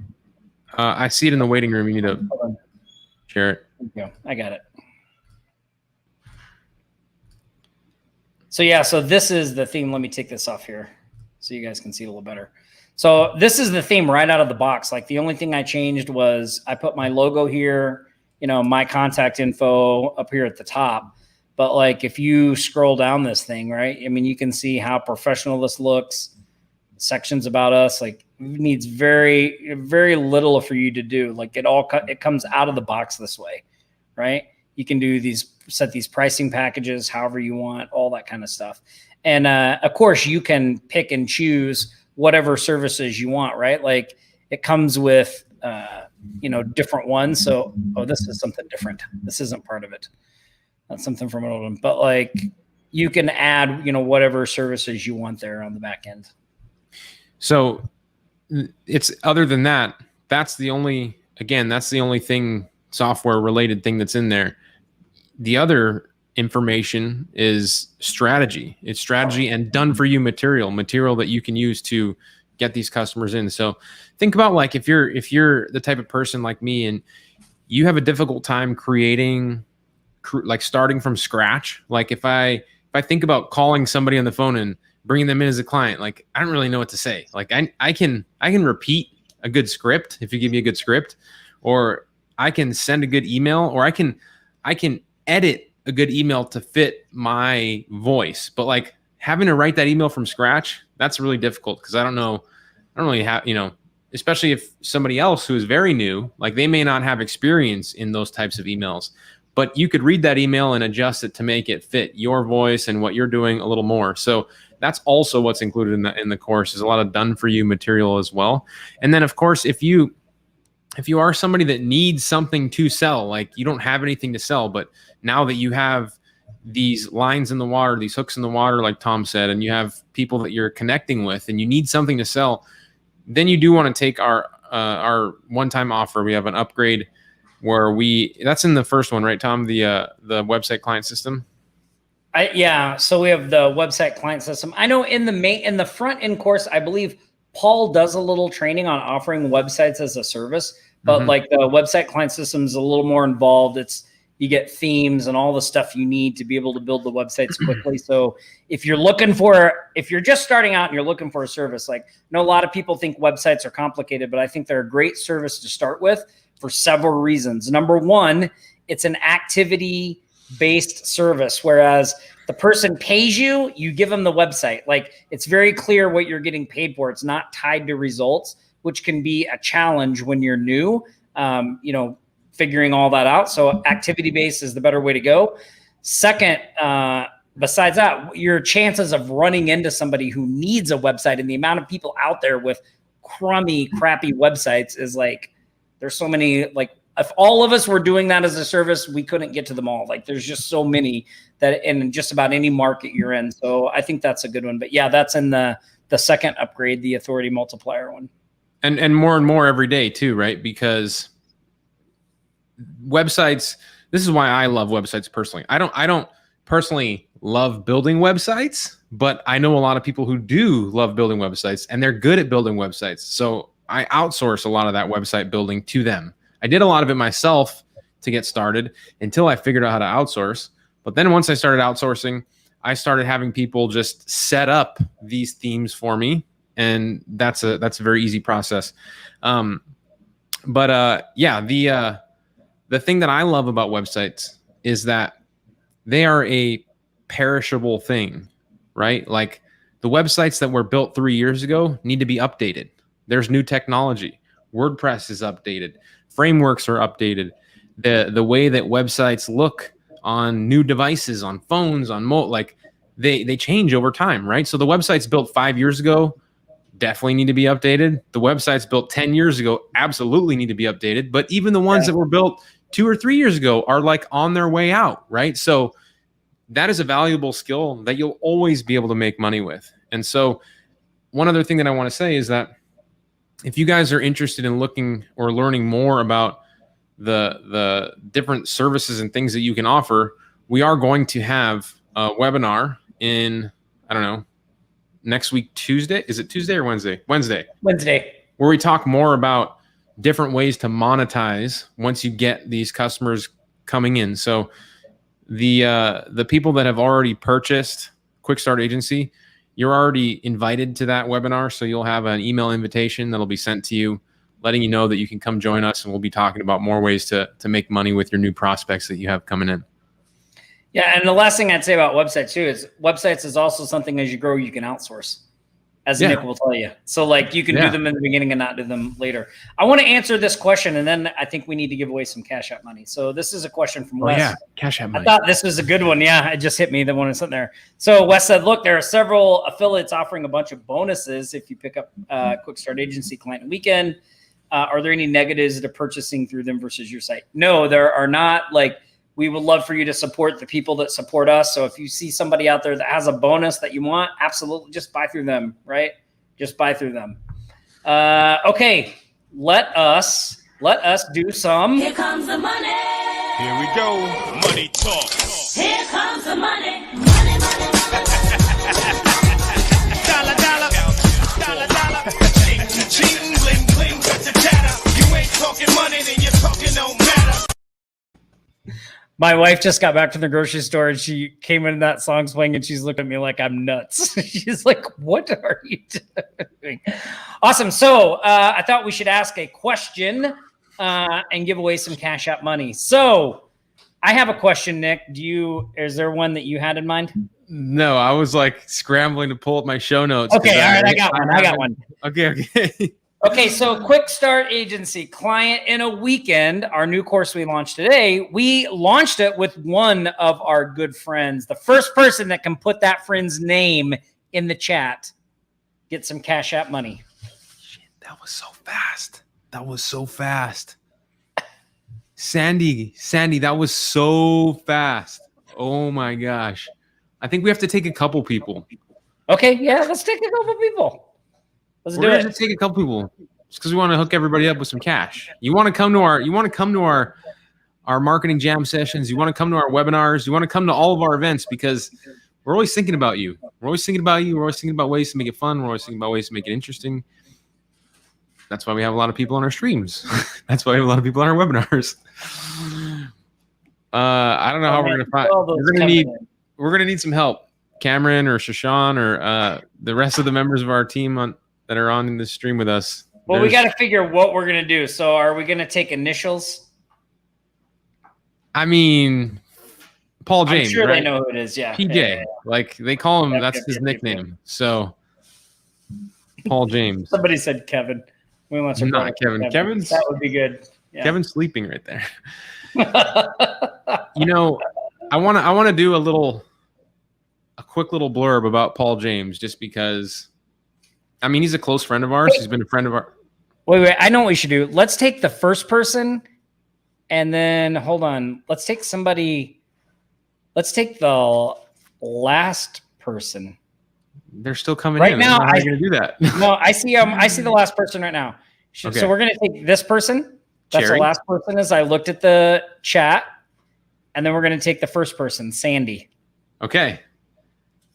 I see it in the waiting room. You need to share it. Yeah, I got it. So yeah, so this is the theme. Let me take this off here so you guys can see it a little better. So this is the theme right out of the box. Like, the only thing I changed was I put my logo here, my contact info up here at the top. But like, if you scroll down this thing, right, I mean, you can see how professional this looks. Sections about us, like, it needs very, very little for you to do. Like, it comes out of the box this way, right? You can set these pricing packages however you want, all that kind of stuff. And of course, you can pick and choose whatever services you want, right? Like, it comes with different ones. So, this is something different. This isn't part of it. That's something from an old one. But like, you can add whatever services you want there on the back end. So it's, other than that, that's the only thing, software related thing that's in there. The other information is strategy. It's strategy and done for you material that you can use to get these customers in. So think about, like, if you're the type of person like me and you have a difficult time starting from scratch. Like, if I think about calling somebody on the phone and bringing them in as a client, like, I don't really know what to say. Like, I can repeat a good script if you give me a good script, or I can send a good email, or I can edit a good email to fit my voice. But like, having to write that email from scratch, that's really difficult because I don't really have, especially if somebody else who is very new, like they may not have experience in those types of emails, but you could read that email and adjust it to make it fit your voice and what you're doing a little more. So that's also what's included in the course, is a lot of done for you material as well. And then of course, if you are somebody that needs something to sell, like you don't have anything to sell, but now that you have these lines in the water, these hooks in the water, like Tom said, and you have people that you're connecting with and you need something to sell, then you do want to take our one-time offer. We have an upgrade where that's in the first one, right, Tom? The website client system. So we have the website client system. I know in the front end course, I believe Paul does a little training on offering websites as a service, but like the website client system is a little more involved. You get themes and all the stuff you need to be able to build the websites quickly. So if you're just starting out and you're looking for a service, like, I know a lot of people think websites are complicated, but I think they're a great service to start with for several reasons. Number one, it's an activity-based service, whereas the person pays you, you give them the website. Like, it's very clear what you're getting paid for. It's not tied to results, which can be a challenge when you're new, figuring all that out. So activity-based is the better way to go. Second, besides that, your chances of running into somebody who needs a website, and the amount of people out there with crappy websites is like, there's so many, like, if all of us were doing that as a service, we couldn't get to them all. Like, there's just so many that in just about any market you're in. So I think that's a good one. But yeah, that's in the second upgrade, the authority multiplier one. And more every day too, right? Because websites, this is why I love websites personally. I don't personally love building websites, but I know a lot of people who do love building websites, and they're good at building websites. So I outsource a lot of that website building to them. I did a lot of it myself to get started until I figured out how to outsource. But then once I started outsourcing, I started having people just set up these themes for me, and that's a very easy process. The thing that I love about websites is that they are a perishable thing, right? Like, the websites that were built 3 years ago need to be updated. There's new technology. WordPress is updated. Frameworks are updated. The way that websites look on new devices, on phones, they change over time, right? So the websites built 5 years ago definitely need to be updated. The websites built 10 years ago absolutely need to be updated. But even the ones that were built 2 or 3 years ago are like on their way out, right? So that is a valuable skill that you'll always be able to make money with. And so one other thing that I want to say is that if you guys are interested in looking or learning more about the different services and things that you can offer, we are going to have a webinar in, I don't know, next week, Tuesday. Is it Tuesday or Wednesday? Wednesday. Where we talk more about different ways to monetize once you get these customers coming in. So the people that have already purchased Quick Start Agency, you're already invited to that webinar. So you'll have an email invitation that'll be sent to you, letting you know that you can come join us, and we'll be talking about more ways to make money with your new prospects that you have coming in. Yeah, and the last thing I'd say about websites too is websites is also something as you grow you can outsource, as Nick will tell you. So like you can do them in the beginning and not do them later. I want to answer this question, and then I think we need to give away some Cash App money. So this is a question from Wes. Yeah, Cash App money. I thought this was a good one. Yeah, it just hit me, the one that's sitting there. So Wes said, look, there are several affiliates offering a bunch of bonuses if you pick up Quick Start Agency Client Weekend. Are there any negatives to purchasing through them versus your site? No, there are not. Like, we would love for you to support the people that support us. So if you see somebody out there that has a bonus that you want, absolutely just buy through them, right? Just buy through them. Okay, let us do some. Here comes the money. Here we go. Money talk. Here comes the money. Money, money, money. Dollar, dollar. Dollar, dollar. Ching, bling, bling, cut the chatter. You ain't talking money, then you're talking no matter. My wife just got back from the grocery store, and she came in, that song's playing, and she's looking at me like I'm nuts. She's like, what are you doing? Awesome. So I thought we should ask a question and give away some Cash App money. So I have a question, Nick. Is there one that you had in mind? No, I was like scrambling to pull up my show notes. Okay, all right, I got one. Okay. Okay, so Quick Start Agency, client in a weekend, our new course we launched today. We launched it with one of our good friends. The first person that can put that friend's name in the chat get some Cash App money. Shit, that was so fast. Sandy, that was so fast. Oh my gosh. I think we have to take a couple people. Okay, yeah, let's take a couple people. Let's We're do gonna it. just take a couple people just because we want to hook everybody up with some cash. You want to come to our marketing jam sessions. You want to come to our webinars. You want to come to all of our events because we're always thinking about you. We're always thinking about you. We're always thinking about ways to make it fun. We're always thinking about ways to make it interesting. That's why we have a lot of people on our streams. That's why we have a lot of people on our webinars. I don't know how we're gonna find. We're gonna need some help. Cameron or Shashan or the rest of the members of our team that are on the stream with us. Well, we got to figure what we're gonna do. So, are we gonna take initials? I mean, Paul James. I'm sure right? they know who it is. Yeah, PJ. Yeah. Like they call him. Yep, That's yep, his yep, nickname. So, Paul James. Somebody said Kevin. We want to Not Kevin. Kevin's that would be good. Yeah. Kevin's sleeping right there. You know, I want to do a quick little blurb about Paul James, just because. I mean, he's a close friend of ours. He's been a friend of ours. Wait. I know what we should do. Let's take the first person, and then hold on. Let's take somebody. Let's take the last person. They're still coming right in. now. I'm going to do that. No, I see the last person right now. Okay. So we're going to take this person. That's Cherry. the last person. As I looked at the chat, and then we're going to take the first person, Sandy. Okay.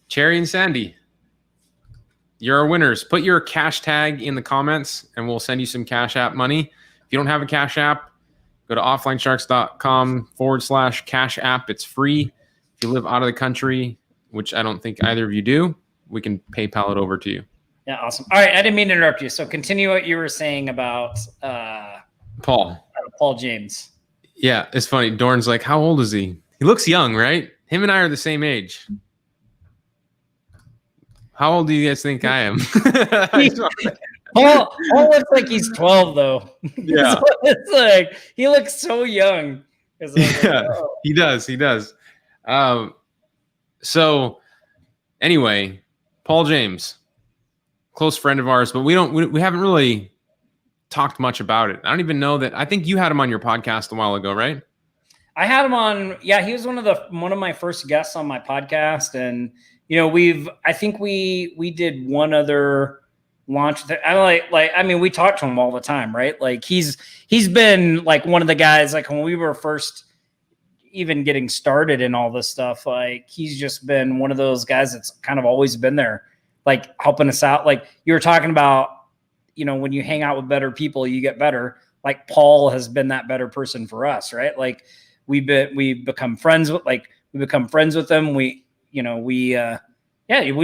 Cherry and Sandy, you're our winners. Put your cash tag in the comments and we'll send you some Cash App money. If you don't have a Cash App, go to offlinesharks.com/Cash App. It's free. If you live out of the country, which I don't think either of you do, we can PayPal it over to you. Yeah, awesome. All right, I didn't mean to interrupt you. So continue what you were saying about Paul James. Yeah, it's funny. Dorn's like, how old is he? He looks young, right? Him and I are the same age. How old do you guys think I am? Paul looks like he's 12, though. Yeah. So it's like he looks so young. He does. So anyway, Paul James, close friend of ours, but we haven't really talked much about it. I don't even know that. I think you had him on your podcast a while ago, right? I had him on. Yeah, he was one of my first guests on my podcast, and I think we did one other launch. I mean, we talk to him all the time, right? Like he's been like one of the guys, like when we were first even getting started in all this stuff, like he's just been one of those guys that's kind of always been there, like helping us out. Like you were talking about, when you hang out with better people, you get better. Like Paul has been that better person for us, right? Like we become friends with him. We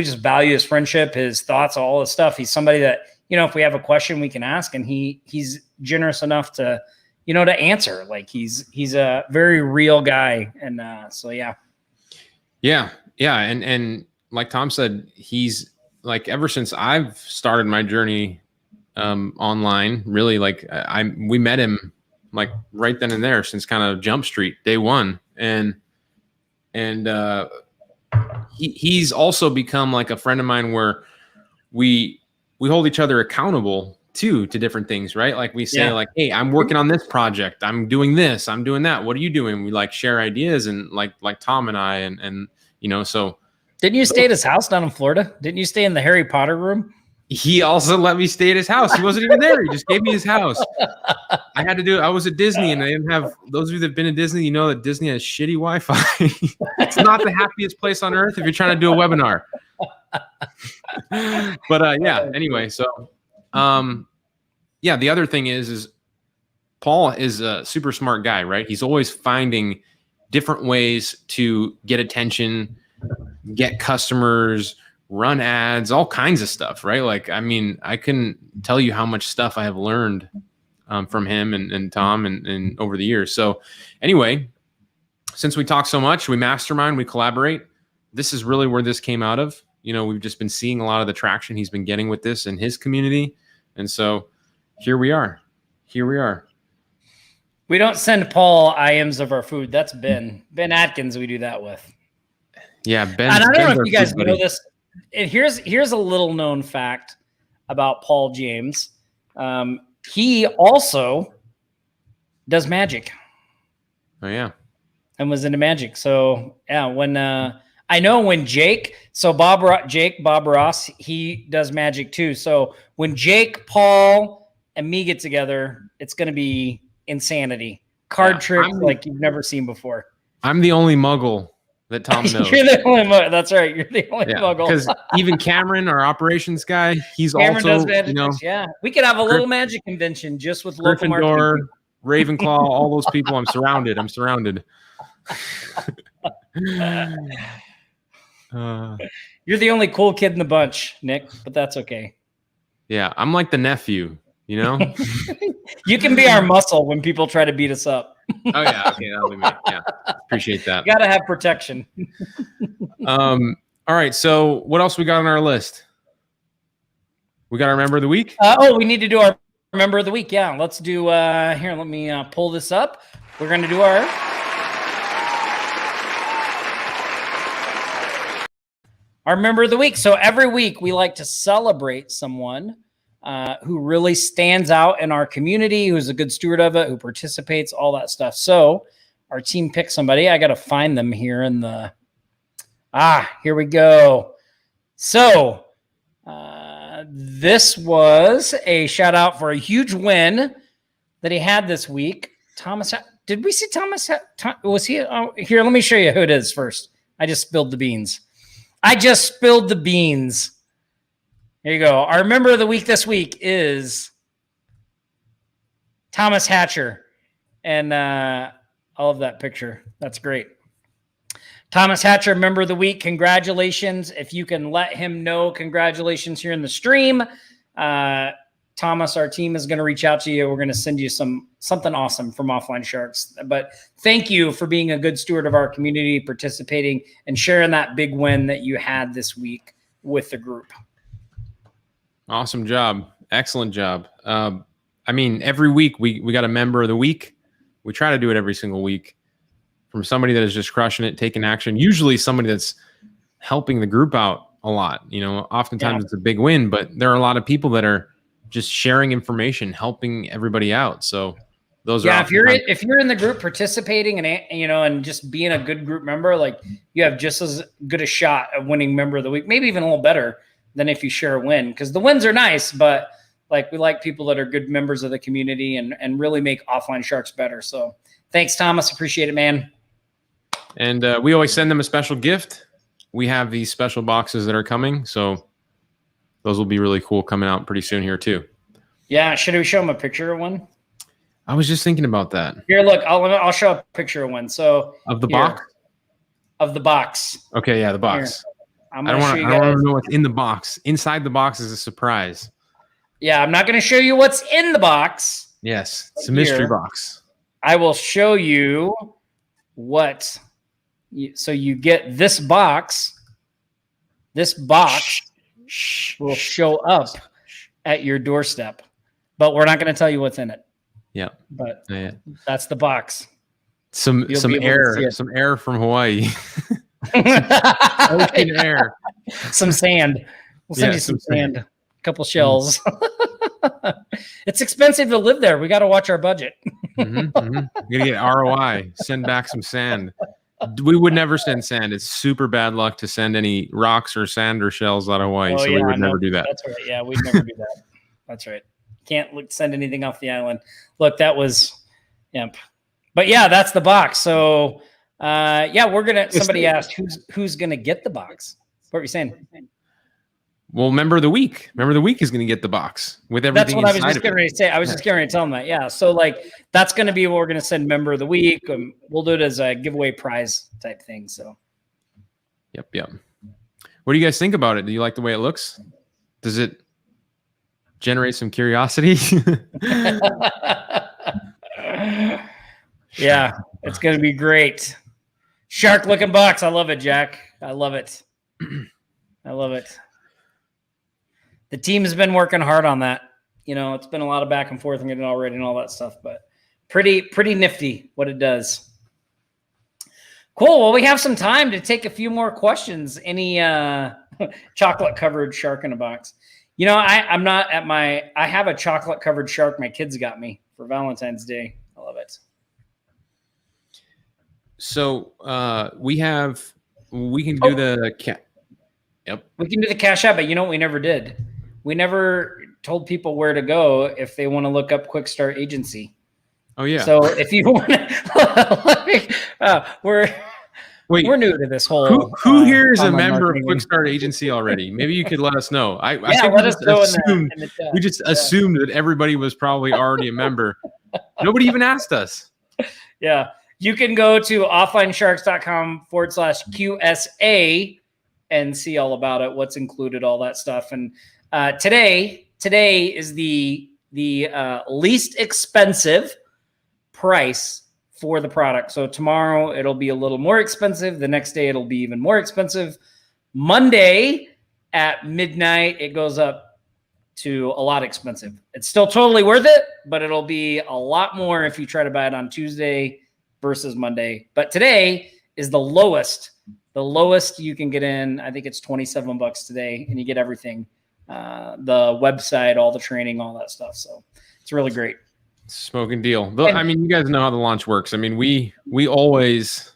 just value his friendship, his thoughts, all this stuff. He's somebody that, if we have a question, we can ask, and he's generous enough to, to answer. Like he's a very real guy. And so, yeah. Yeah. And like Tom said, he's like, ever since I've started my journey online, really, like we met him like right then and there, since kind of Jump Street day one. And he's also become like a friend of mine where we hold each other accountable to different things, right? Like we say like, hey, I'm working on this project. I'm doing this. I'm doing that. What are you doing? We like share ideas, and like Tom and I, and so. Didn't you stay at his house down in Florida? Didn't you stay in the Harry Potter room? He also let me stay at his house. He wasn't even there. He just gave me his house. I was at Disney, and I didn't have, those of you that have been to Disney, that Disney has shitty Wi-Fi. It's not the happiest place on earth if you're trying to do a webinar. But yeah, anyway, so the other thing is Paul is a super smart guy, right? He's always finding different ways to get attention, get customers, run ads, all kinds of stuff, right? Like, I mean, I couldn't tell you how much stuff I have learned from him and Tom and over the years. So anyway, since we talk so much, we mastermind, we collaborate. this is really where this came out of. We've just been seeing a lot of the traction he's been getting with this in his community. And so here we are. We don't send Paul IMs of our food. That's Ben Atkins. We do that with. Yeah, Ben. And I don't know if you guys know this. And here's a little known fact about Paul James. He also does magic. Oh yeah, and was into magic. So yeah, when Bob Ross, he does magic too. So when Jake, Paul, and me get together, it's going to be insanity. Card tricks like you've never seen before. I'm the only Muggle that Tom knows. You're the only Muggle. That's right. You're the only Muggle. Because even Cameron, our operations guy, Cameron also does magic. Yeah, we could have a little magic convention just with local marketing. Ravenclaw, all those people. I'm surrounded. You're the only cool kid in the bunch, Nick, but that's okay. Yeah, I'm like the nephew, You can be our muscle when people try to beat us up. Oh yeah, okay, that'll be me. Yeah, appreciate that. You gotta have protection. All right, so what else we got on our list? We got our member of the week. We need to do our member of the week. Yeah, let's do. Here, let me pull this up. We're gonna do our member of the week. So every week we like to celebrate someone who really stands out in our community, who's a good steward of it, who participates, all that stuff. So our team picked somebody. I got to find them here in the, here we go. So this was a shout out for a huge win that he had this week. Thomas, did we see Thomas? Was he here? Let me show you who it is first. I just spilled the beans. Here you go. Our member of the week this week is Thomas Hatcher. And I love that picture. That's great. Thomas Hatcher, member of the week. Congratulations. If you can let him know, congratulations here in the stream. Thomas, our team is going to reach out to you. We're going to send you something awesome from Offline Sharks. But thank you for being a good steward of our community, participating, and sharing that big win that you had this week with the group. Awesome job. Excellent job. Every week we got a member of the week. We try to do it every single week from somebody that is just crushing it, taking action. Usually somebody that's helping the group out a lot. Oftentimes it's a big win, but there are a lot of people that are just sharing information, helping everybody out. So those are if you're in the group participating and just being a good group member, like you have just as good a shot at winning member of the week, maybe even a little better than if you share a win, because the wins are nice, but like we like people that are good members of the community and really make Offline Sharks better. So thanks, Thomas. Appreciate it, man. And we always send them a special gift. We have these special boxes that are coming, so those will be really cool coming out pretty soon here too. Yeah, should we show them a picture of one? I was just thinking about that. Here, look, I'll show a picture of one. So of the box. Of the box. Okay, yeah, the box. Here. I don't want to know what's in the box. Inside the box is a surprise. Yeah, I'm not going to show you what's in the box. Yes, it's a mystery box. I will show you so you get this box. This box will show up at your doorstep, but we're not going to tell you what's in it. Yeah, but that's the box. Some air from Hawaii. Ocean air. Some sand. We'll send you some sand. A couple shells. It's expensive to live there. We got to watch our budget. We gotta get ROI. Send back some sand. We would never send sand. It's super bad luck to send any rocks or sand or shells out of Hawaii. So we would never do that. That's right. Yeah, we'd never do that. That's right. Can't send anything off the island. Look, that was, but yeah, that's the box. So somebody asked who's gonna get the box. What are you saying? Well, member of the week is going to get the box with everything. That's what I was just getting ready to say. I was just getting ready to tell them that. Yeah. So like, that's going to be what we're going to send member of the week. We'll do it as a giveaway prize type thing. So. Yep. What do you guys think about it? Do you like the way it looks? Does it generate some curiosity? Yeah, it's going to be great. Shark looking box. I love it, Jack. I love it. I love it. The team has been working hard on that. It's been a lot of back and forth and getting it all ready and all that stuff, but pretty nifty what it does. Cool. Well, we have some time to take a few more questions. Any chocolate covered shark in a box? I'm not at I have a chocolate covered shark my kids got me for Valentine's Day. I love it. So we can do the cat. Yep. We can do the Cash App, but you know what we never did? We never told people where to go if they want to look up Quick Start Agency. Oh yeah. So if you want to, we're new to this whole. Who here is a member marketing. of Quick Start Agency already? Maybe you could let us know. I think let us know in the chat. We just assumed that everybody was probably already a member. Nobody even asked us. Yeah. You can go to offlinesharks.com/QSA and see all about it, what's included, all that stuff. And today is the least expensive price for the product. So tomorrow it'll be a little more expensive. The next day it'll be even more expensive. Monday at midnight, it goes up to a lot expensive. It's still totally worth it, but it'll be a lot more if you try to buy it on Tuesday versus Monday. But today is the lowest you can get in. I think it's $27 today, and you get everything, the website, all the training, all that stuff. So it's really great. Smoking deal. I mean, you guys know how the launch works. I mean, we always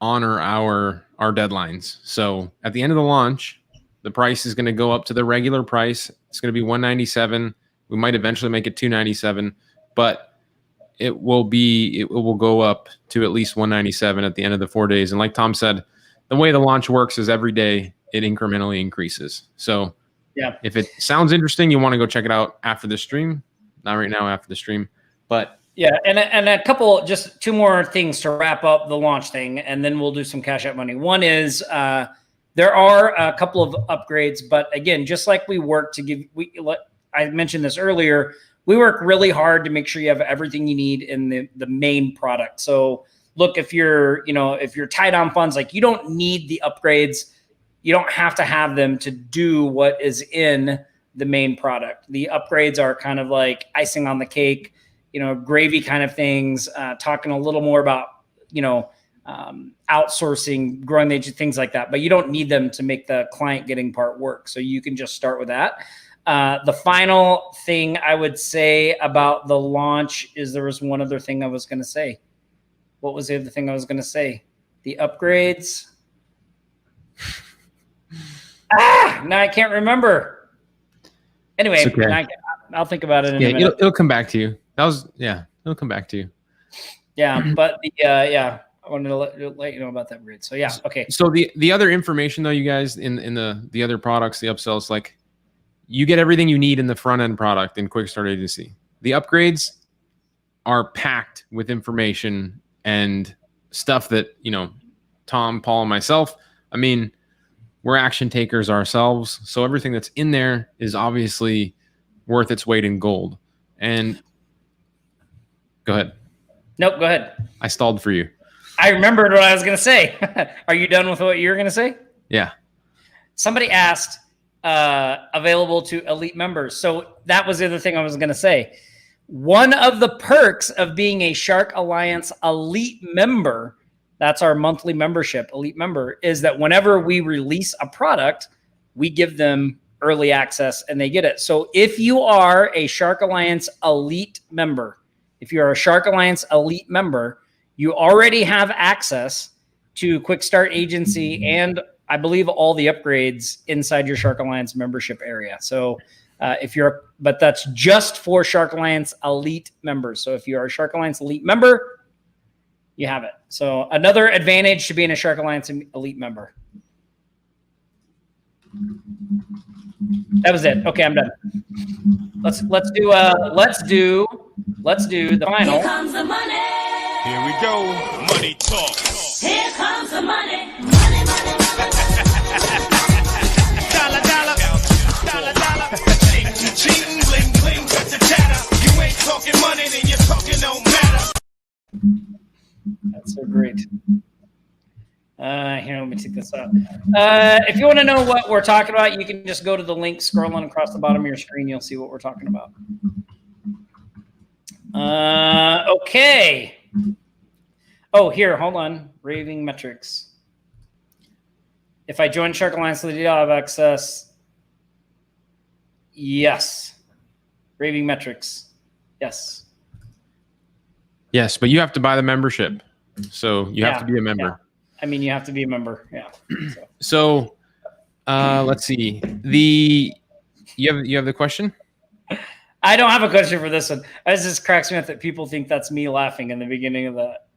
honor our deadlines. So at the end of the launch, the price is going to go up to the regular price. It's going to be $197. We might eventually make it $297, but it will go up to at least $197 at the end of the 4 days. And like Tom said, the way the launch works is every day it incrementally increases. So yeah, if it sounds interesting, you want to go check it out after the stream. Not right now after the stream, but yeah. And a couple, just two more things to wrap up the launch thing, and then we'll do some Cash App money. One is there are a couple of upgrades, but again, just like we work to I mentioned this earlier, we work really hard to make sure you have everything you need in the main product. So look, if you're tight on funds, like you don't need the upgrades. You don't have to have them to do what is in the main product. The upgrades are kind of like icing on the cake, gravy kind of things, talking a little more about, outsourcing, growing the agent, things like that. But you don't need them to make the client getting part work. So you can just start with that. The final thing I would say about the launch is there was one other thing I was going to say. What was the other thing I was going to say? The upgrades. Now I can't remember. Anyway, okay. I'll think about it in a minute. It'll come back to you. It'll come back to you. Yeah, but I wanted to let you know about that grid. So yeah, okay. So the other information though, you guys, in the other products, the upsells, like you get everything you need in the front end product in Quick Start Agency. The upgrades are packed with information and stuff that Tom, Paul, and myself. I mean, we're action takers ourselves, so everything that's in there is obviously worth its weight in gold. And go ahead. Nope, go ahead. I stalled for you. I remembered what I was going to say. Are you done with what you were going to say? Yeah. Somebody asked, available to elite members. So that was the other thing I was going to say. One of the perks of being a Shark Alliance elite member, that's our monthly membership, elite member, is that whenever we release a product, we give them early access and they get it. So if you are a Shark Alliance elite member, you already have access to Quick Start Agency and I believe all the upgrades inside your Shark Alliance membership area. So but that's just for Shark Alliance elite members. So if you are a Shark Alliance elite member, you have it. So another advantage to being a Shark Alliance elite member. That was it. Okay, I'm done. Let's do the final. Here comes the money. Here we go. Money talk. Here comes the money. Money, money, money. Dollar, dollar. Dollar, dollar. Cheating, bling, bling, chatter. You ain't talking money, then you're talking no matter. That's so great. Here, let me take this out. If you want to know what we're talking about, you can just go to the link scrolling across the bottom of your screen. You'll see what we're talking about. Okay. Oh, here, hold on. Raving metrics. If I join Shark Alliance, do I have access? Yes. Raving metrics. Yes. Yes, but you have to buy the membership. So you have to be a member. Yeah. I mean, you have to be a member. Yeah. So let's see. You have the question? I don't have a question for this one. It just cracks me up that people think that's me laughing in the beginning of that.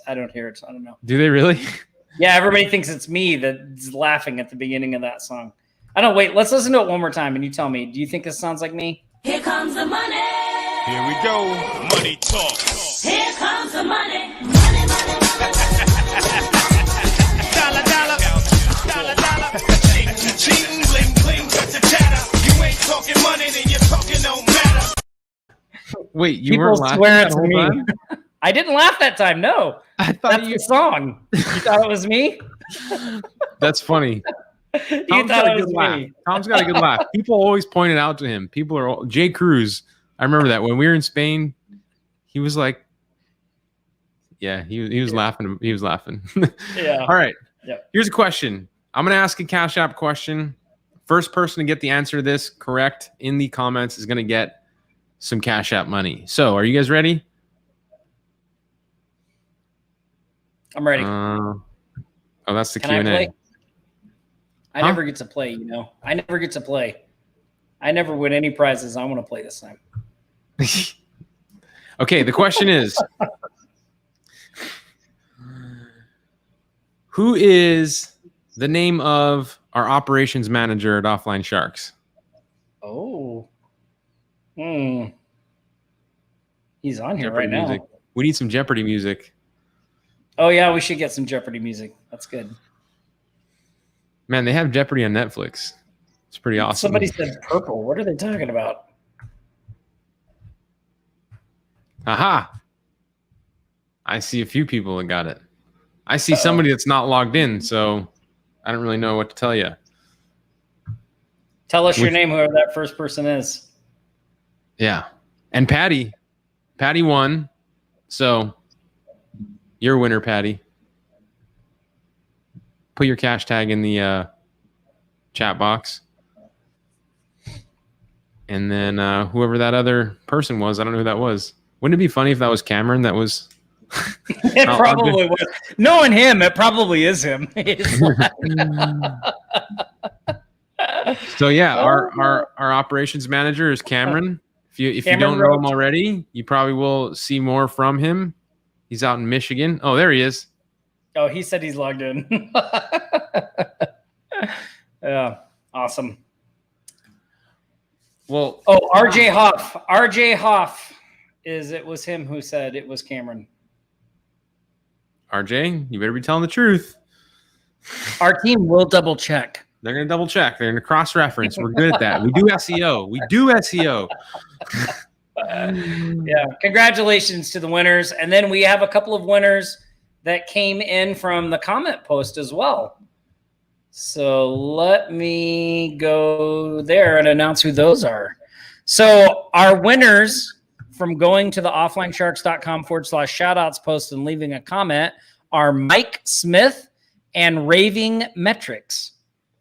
I don't hear it. So I don't know. Do they really? Yeah, everybody thinks it's me that's laughing at the beginning of that song. I don't wait. Let's listen to it one more time, and you tell me. Do you think this sounds like me? Here comes the money. Here we go. Money talk. Here comes the money. Money, money, money. Dollar, dollar. Dollar, dollar. Cheating, bling, bling. Cut the chatter. You ain't talking money, then you're talking no matter. Wait, you People weren't laughing swear that it's whole me. time? I didn't laugh that time. No, I thought that's the song. You thought it was me? That's funny. You Tom's thought got it a good was laugh. me? Tom's got a good laugh. People always point it out to him. People are Jay Cruz. I remember that when we were in Spain, he was like, yeah, he was laughing. He was laughing. Yeah. All right. Yep. Here's a question. I'm going to ask a Cash App question. First person to get the answer to this correct in the comments is going to get some Cash App money. So, are you guys ready? I'm ready. Oh, that's the Can I Q&A. play? I never get to play, you know. I never get to play. I never win any prizes. I want to play this time. Okay, the question is, who is the name of our operations manager at Offline Sharks? Oh. He's on here Jeopardy right now. music. We need some Jeopardy music. Oh, yeah, we should get some Jeopardy music. That's good. Man, they have Jeopardy on Netflix. It's pretty awesome. Somebody said purple. What are they talking about? Aha. I see a few people that got it. I see somebody that's not logged in, so I don't really know what to tell you. Tell us your name, whoever that first person is. Yeah. And Patty won. So you're a winner, Patty. Put your cash tag in the chat box. And then whoever that other person was, I don't know who that was. Wouldn't it be funny if that was Cameron that was? It probably was. Knowing him, it probably is him. So yeah, our operations manager is Cameron. If you don't know him already, you probably will see more from him. He's out in Michigan. Oh, there he is. Oh, he said he's logged in. Yeah, awesome. Well, RJ Hoff. RJ Hoff it was him who said it was Cameron. RJ, you better be telling the truth. Our team will double check. They're going to double check. They're going to cross reference. We're good at that. We do SEO. We do SEO. Yeah, congratulations to the winners. And then we have a couple of winners that came in from the comment post as well. So let me go there and announce who those are. So our winners from going to the offlinesharks.com/shoutouts post and leaving a comment are Mike Smith and Raving Metrics.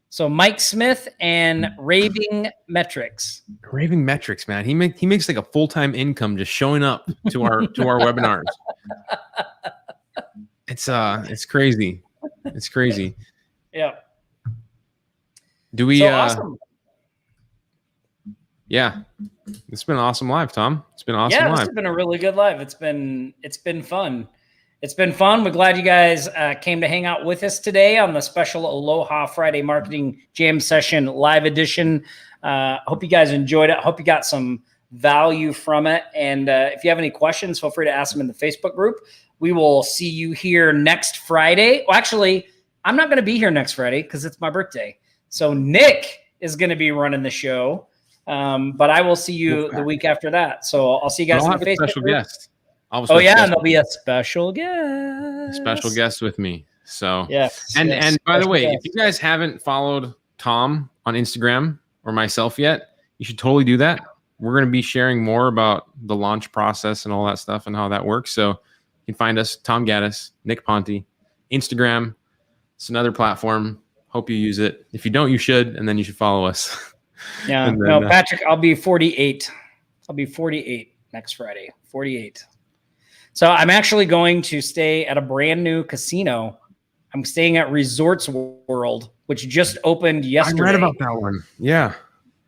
So Mike Smith and Raving Metrics. Raving Metrics, man. He makes like a full-time income just showing up to our webinars. It's crazy. It's crazy. Yeah. Do we awesome. Yeah. It's been an awesome live, Tom. It's been awesome live. This has been a really good live. It's been fun. It's been fun. We're glad you guys came to hang out with us today on the special Aloha Friday Marketing Jam Session live edition. Hope you guys enjoyed it. Hope you got some value from it. And if you have any questions, feel free to ask them in the Facebook group. We will see you here next Friday. Well, actually, I'm not going to be here next Friday because it's my birthday. So Nick is going to be running the show. But I will see you the week after that. So I'll see you guys in the Facebook special group. guest. And there'll be a special guest. Special guest with me. So Yes. and by the way, Yes. if you guys haven't followed Tom on Instagram or myself yet, you should totally do that. We're going to be sharing more about the launch process and all that stuff and how that works. So you can find us, Tom Gaddis, Nick Ponte, Instagram. It's another platform. Hope you use it. If you don't, you should, and then you should follow us. Yeah. Then, No, Patrick, I'll be 48. I'll be 48 next Friday. 48. So I'm actually going to stay at a brand new casino. I'm staying at Resorts World, which just opened yesterday. I read about that one. Yeah.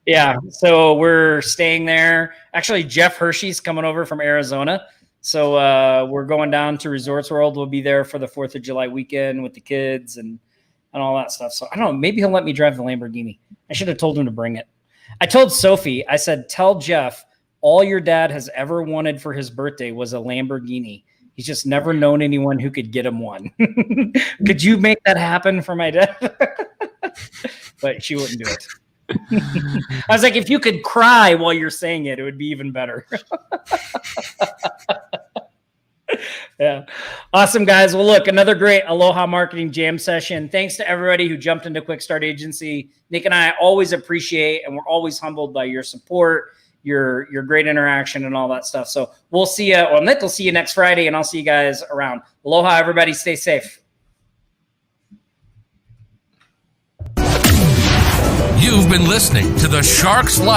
Yeah. So we're staying there. Actually, Jeff Hershey's coming over from Arizona. So we're going down to Resorts World. We'll be there for the 4th of July weekend with the kids and all that stuff. So I don't know. Maybe he'll let me drive the Lamborghini. I should have told him to bring it. I told Sophie, I said, tell Jeff all your dad has ever wanted for his birthday was a Lamborghini. He's just never known anyone who could get him one. Could you make that happen for my dad? But she wouldn't do it. I was like, if you could cry while you're saying it, it would be even better. Yeah. Awesome, guys. Well, look, another great Aloha Marketing Jam session. Thanks to everybody who jumped into Quick Start Agency. Nick and I always appreciate, and we're always humbled by your support, your great interaction and all that stuff. So we'll see you. Well, Nick will see you next Friday, and I'll see you guys around. Aloha, everybody. Stay safe. You've been listening to the Sharks Live.